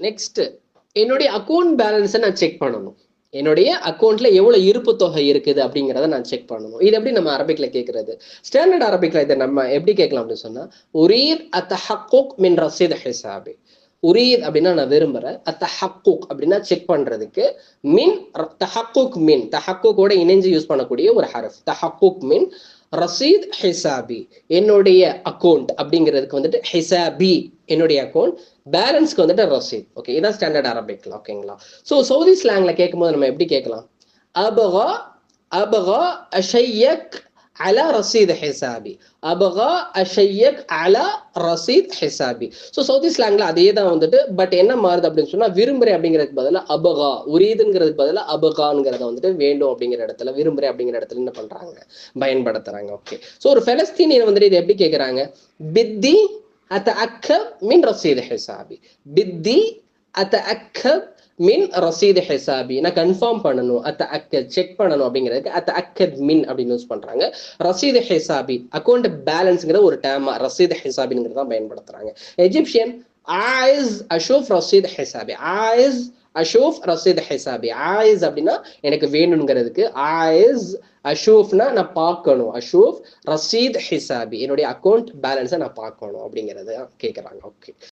Next என்னுடைய account பேலன்ஸை நான் செக் பண்ணணும். என்னுடைய அக்கௌண்ட்ல எவ்வளவு இருப்பு தொகை இருக்குது அப்படிங்கிறத நான் செக் பண்ணணும். இது எப்படி நம்ம அரபிக்ல கேட்கறது? ஸ்டாண்டர்ட் அரபிக்ல இதை நம்ம எப்படி கேட்கலாம் அப்படின்னு சொன்னா, உரீத் அத்தஹக்குக் மின் ரசீத் ஹிசாபி. உரீத் அப்படின்னா நான் விரும்புறேன், அத்தஹக்குக் அப்படின்னா செக் பண்றதுக்கு, மின் தஹக்குக் மின் தஹக்குக்கோட இணைஞ்சு யூஸ் பண்ணக்கூடிய ஒரு ஹரஃப். தஹக்குக் மின் ரசீத் ஹிசாபி, என்னுடைய அக்கௌண்ட் அப்படிங்கிறதுக்கு வந்துட்டு ஹிசாபி என்னுடைய அக்கௌண்ட், பேலன்ஸ்க்கு வந்துட்டு ரசீத். ஓகே, இதான் ஸ்டாண்டர்ட் அரபிக்ல. ஓகேங்களா? ஸோ சவுதி ஸ்லாங்ல கேட்கும்போது நம்ம எப்படி கேட்கலாம்? அபகா அபகா அஷையக் அலா ரசீத் ஹிசாபி, அபகா அஷையக் அலா ரசீத் ஹிசாபி. ஸோ சவுதி ஸ்லாங்ல அதே தான் வந்துட்டு, பட் என்ன மாறுது அப்படின்னு சொன்னா, விரும்புறேன் அப்படிங்கிறதுக்கு பதிலாக அபகா, உரீதுங்கிறதுக்கு பதிலாக அபகாங்கிறத வந்துட்டு வேண்டும் அப்படிங்கிற இடத்துல, விரும்புறேன் அப்படிங்கிற இடத்துல என்ன பண்றாங்க, பயன்படுத்துறாங்க. ஓகே, ஸோ ஒரு பெலஸ்தீனியன் வந்துட்டு இதை எப்படி கேட்கறாங்க? பித்தி அத்தஅக்கப் மின் ரசீத் ஹிசாபி, பித்தி அத்தஅக்கப் மின் ரசீத் ஹிசாபி, நான் கன்ஃபார்ம் பண்ணணும், அத்தஅக்கத் செக் பண்ணணும் அப்படிங்கிறதுக்கு அத்தஅக்கத் மின் அப்படின்னு யூஸ் பண்றாங்க. ரசீத் ஹிசாபி அக்கௌண்ட் பேலன்ஸ்ங்கிற ஒரு டேர்மா ரசீத் ஹிசாபிங்கிறத தான் பயன்படுத்துறாங்க. எஜிப்சியன் ஆயிஸ் அஷூஃப் ரசீத் ஹிசாபி, ஆயிஸ் அஷூஃப் ரசீத் ஹிசாபி. ஆயிஸ் அப்படின்னா எனக்கு வேணுங்கிறதுக்கு, ஆயிஸ் அஷூஃப்னா நான் பார்க்கணும், அஷூஃப் ரசீத் ஹிசாபி என்னுடைய அக்கௌண்ட் பேலன்ஸை நான் பார்க்கணும் அப்படிங்கிறத கேட்குறாங்க. ஓகே.